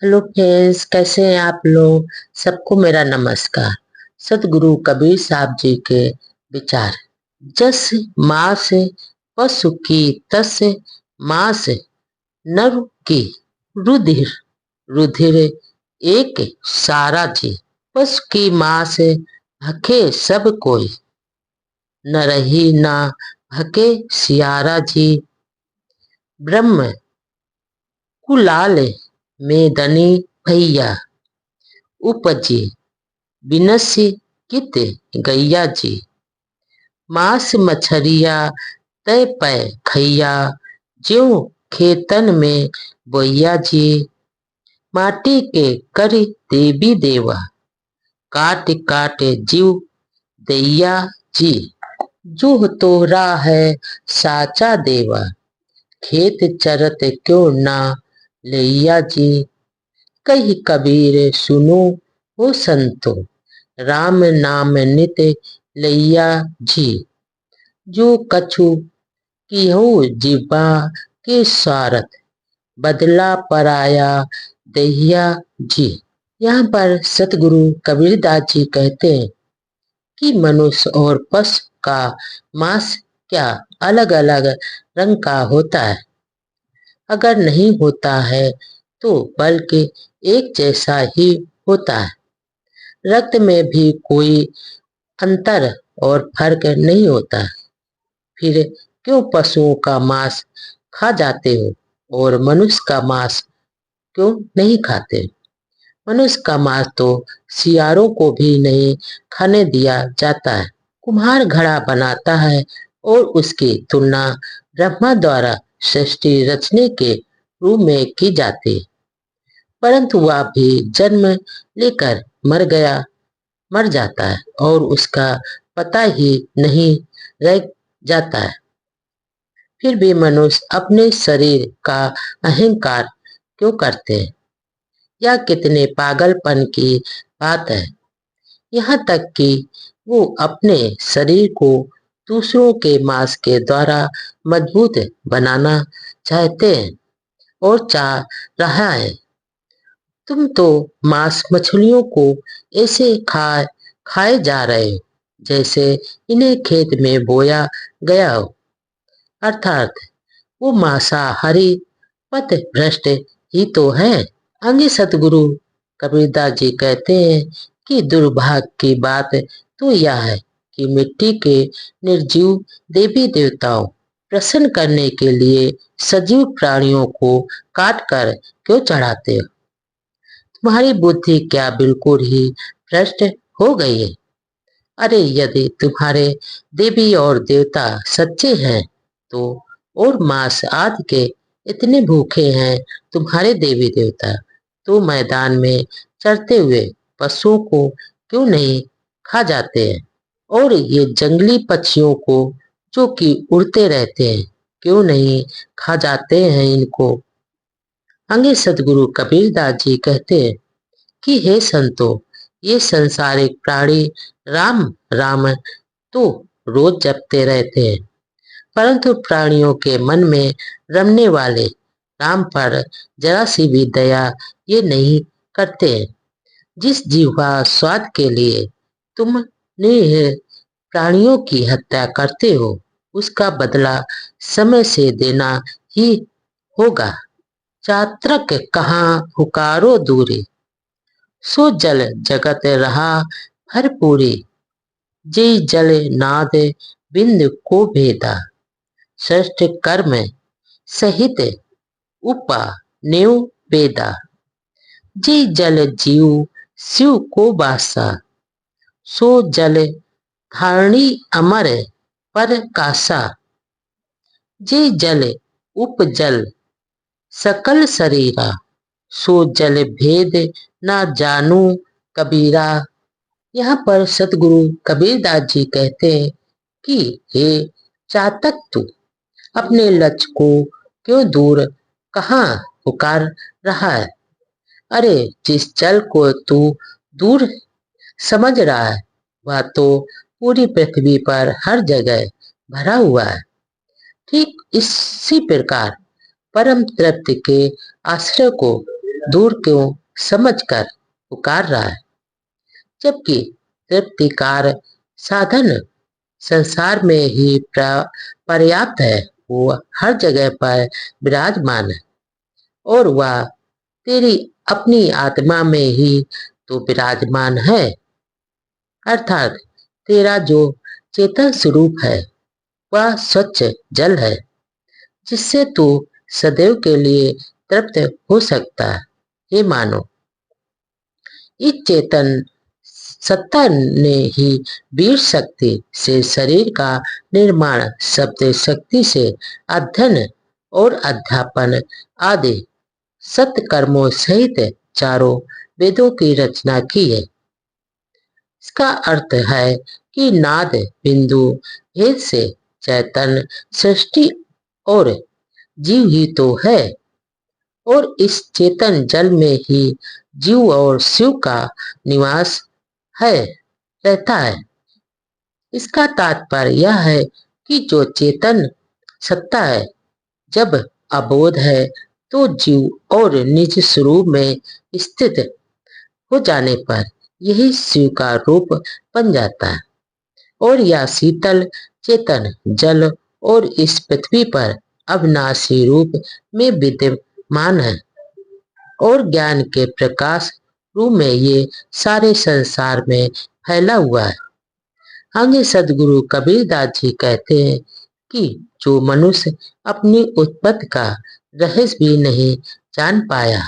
Hello friends, कैसे हैं आप लोग। सबको मेरा नमस्कार। सतगुरु कबीर साहब जी के विचार। जस मास पशु की तस मास नर की रुधिर रुधिर एक सारा जी। पशु की मास भखे सब कोई, न रही ना भके सियारा जी। ब्रह्म कुलाल मेदनी भैया, उपजी बिनसी कित गैया जी। मांस मछरिया तय पै खैया, ज्यों खेतन में बोइया जी। माटी के करी देवी देवा, काट काट जीव दैया जी। जूह तोहरा है साचा देवा, खेत चरत क्यों ना लैया जी। कही कबीर सुनो हो संतो, राम नाम नित लैया जी। जो कछु किहु जीवा के स्वार्थ, बदला पराया दहिया जी। यहाँ पर सतगुरु कबीरदास जी कहते हैं कि मनुष्य और पशु का मांस क्या अलग अलग रंग का होता है? अगर नहीं होता है तो बल्कि एक जैसा ही होता है। रक्त में भी कोई अंतर और फर्क नहीं होता। फिर क्यों पशुओं का मांस खा जाते हो और मनुष्य का मांस क्यों नहीं खाते? मनुष्य का मांस तो सियारों को भी नहीं खाने दिया जाता है। कुम्हार घड़ा बनाता है और उसकी तुलना ब्रह्मा द्वारा सृष्टि रचने के रूप में की जाती है, परंतु वह भी जन्म लेकर मर जाता है और उसका पता ही नहीं रह जाता है। फिर भी मनुष्य अपने शरीर का अहंकार क्यों करते हैं? यह कितने पागलपन की बात है। यहाँ तक कि वो अपने शरीर को दूसरों के मांस के द्वारा मजबूत बनाना चाहते हैं और चाह रहा है। तुम तो मांस मछलियों को ऐसे खाए जा रहे हो जैसे इन्हें खेत में बोया गया हो, अर्थात वो मांसाहारी पथ भ्रष्ट ही तो है। आगे सतगुरु कबीरदास जी कहते हैं कि दुर्भाग्य की बात तो यह है कि मिट्टी के निर्जीव देवी देवताओं प्रसन्न करने के लिए सजीव प्राणियों को काट कर क्यों चढ़ाते हो? तुम्हारी बुद्धि क्या बिल्कुल ही भ्रष्ट हो गई है? अरे यदि तुम्हारे देवी और देवता सच्चे हैं तो और मांस आदि के इतने भूखे हैं तुम्हारे देवी देवता, तो मैदान में चरते हुए पशुओं को क्यों नहीं खा जाते हैं? और ये जंगली पक्षियों को जो कि उड़ते रहते हैं क्यों नहीं खा जाते हैं इनको? आगे सदगुरु कबीरदास जी कहते हैं कि हे संतो, ये संसारिक प्राणी राम राम तो रोज जपते रहते हैं, परंतु प्राणियों के मन में रमने वाले राम पर जरा सी भी दया ये नहीं करते हैं। जिस जीवा स्वाद के लिए तुम निरीह प्राणियों की हत्या करते हो, उसका बदला समय से देना ही होगा। चात्रक कहाँ हुकारो दूरी, सो जल जगत रहा भरपूरी। जे जल नाद बिंद को भेदा, श्रेष्ठ कर्म सहित उपा नेव वेदा। जे जल जीव शिव को बासा, सो जल धारणी अमर पर कासा। जे जल उपजल सकल शरीरा, सो जल भेद ना जानू कबीरा। यहाँ पर सतगुरु कबीरदास जी कहते हैं कि हे चातक, तू अपने लक्ष्य को क्यों दूर कहाँ पुकार रहा है? अरे जिस जल को तू दूर समझ रहा है वह तो पूरी पृथ्वी पर हर जगह भरा हुआ है। ठीक इसी प्रकार परम तृप्ति के आश्रय को दूर क्यों समझकर पुकार रहा है, जबकि तृप्तिकार साधन संसार में ही पर्याप्त है। वो हर जगह पर विराजमान है और वह तेरी अपनी आत्मा में ही तो विराजमान है। अर्थात तेरा जो चेतन स्वरूप है वह स्वच्छ जल है, जिससे तू सदैव के लिए तृप्त हो सकता है। हे मानो, इस चेतन सत्ता ने ही वीर शक्ति से शरीर का निर्माण, शब्द शक्ति से अध्ययन और अध्यापन आदि सत्कर्मों सहित चारों वेदों की रचना की है। इसका अर्थ है कि नाद बिंदु भेद से चैतन्य सृष्टि और जीव ही तो है, और इस चेतन जल में ही जीव और शिव का निवास है, रहता है। इसका तात्पर्य यह है कि जो चेतन सत्ता है जब अबोध है तो जीव और निज स्वरूप में स्थित हो जाने पर यही शिव का रूप बन जाता है, और यह शीतल चेतन जल और इस पृथ्वी पर अविनाशी रूप में विद्यमान है, और ज्ञान के प्रकाश रूप में ये सारे संसार में फैला हुआ है। आगे सदगुरु कबीरदास जी कहते हैं कि जो मनुष्य अपनी उत्पत्ति का रहस्य भी नहीं जान पाया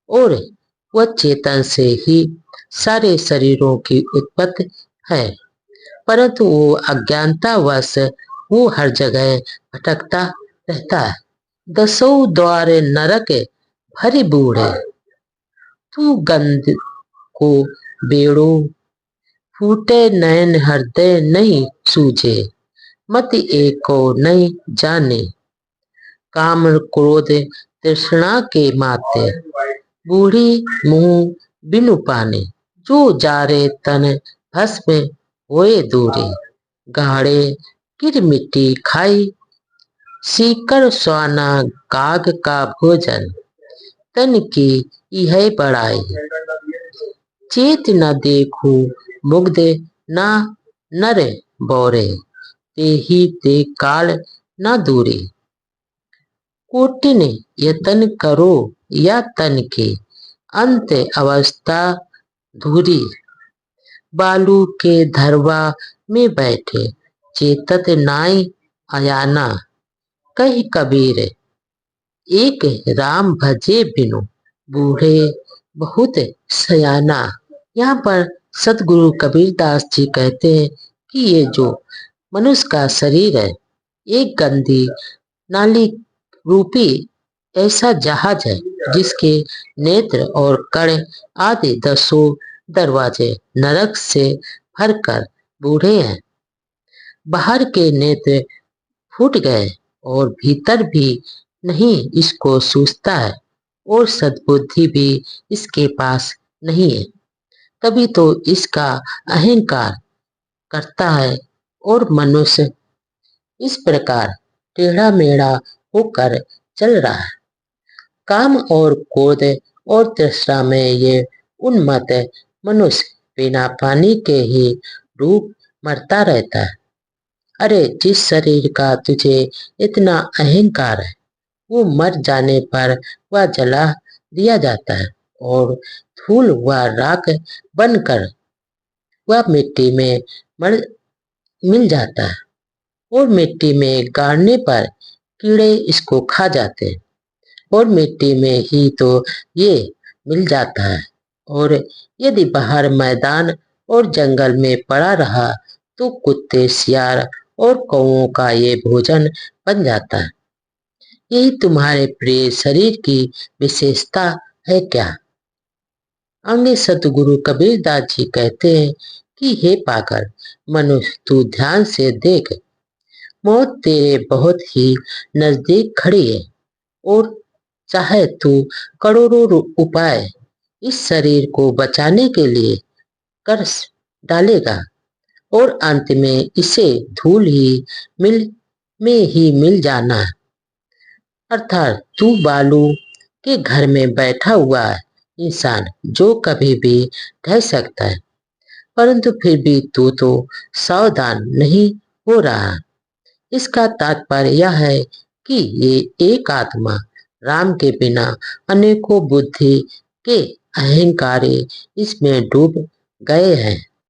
और वह चेतन से ही सारे शरीरों की उत्पत्ति है, परंतु वो अज्ञानतावश वो हर जगह भटकता रहता है। दसों द्वार नरक भरी बूढ़े, तू गंध को बेड़ो, फूटे नयन हृदय नहीं सूझे, मत एको नहीं जाने, काम क्रोध तृष्णा के माते, बूढ़ी मुंह बिनु पाने, जो जारे तन भस्म होए दूरी, गाड़े गिर मिट्टी खाई, सीकर स्वाना काग का भोजन, तन की यह बड़ाई, चेत न देखू मुग्ध न नर बोरे, ते ही ते काल न दूरी, कोटिन यतन करो या तन के, अंत अवस्था धूरी, बालू के धरवा में बैठे, चेतत नाई अयाना, कही कबीर एक राम भजे बिनु, बूढ़े बहुत सयाना। यहाँ पर सतगुरु कबीरदास जी कहते हैं कि ये जो मनुष्य का शरीर है एक गंदी नाली रूपी ऐसा जहाज है, जिसके नेत्र और कण आदि दसों दरवाजे नरक से भरकर बूढ़े हैं। बाहर के नेत्र फूट गए और भीतर भी नहीं इसको सूझता है, और सद्बुद्धि भी इसके पास नहीं है। तभी तो इसका अहंकार करता है और मनुष्य इस प्रकार टेढ़ा मेढ़ा होकर चल रहा है। काम और क्रोध और तृष्णा में ये उन्मत्त मनुष्य बिना पानी के ही डूब मरता रहता है। अरे, जिस शरीर का तुझे इतना अहंकार है वो मर जाने पर वह जला दिया जाता है, और धूल व राख बनकर वह मिट्टी में मिल जाता है, और मिट्टी में गाड़ने पर कीड़े इसको खा जाते हैं, और मिट्टी में ही तो ये मिल जाता है, और यदि बाहर मैदान और जंगल में पड़ा रहा तो कुत्ते सियार और कौओं का ये भोजन बन जाता है। यही तुम्हारे प्रिय शरीर की विशेषता है क्या? आगे सतगुरु कबीरदास जी कहते हैं कि हे पागल मनुष्य, तू ध्यान से देख, मौत तेरे बहुत ही नजदीक खड़ी है, और चाहे तू करोड़ों उपाय इस शरीर को बचाने के लिए कर डालेगा, और अंत में इसे धूल ही मिल में ही मिल जाना है। अर्थात तू बालू कि घर में बैठा हुआ इंसान जो कभी भी ढह सकता है, परंतु फिर भी तू तो सावधान नहीं हो रहा। इसका तात्पर्य यह है कि ये एक आत्मा राम के बिना अनेकों बुद्धि के अहंकारी इसमें डूब गए हैं।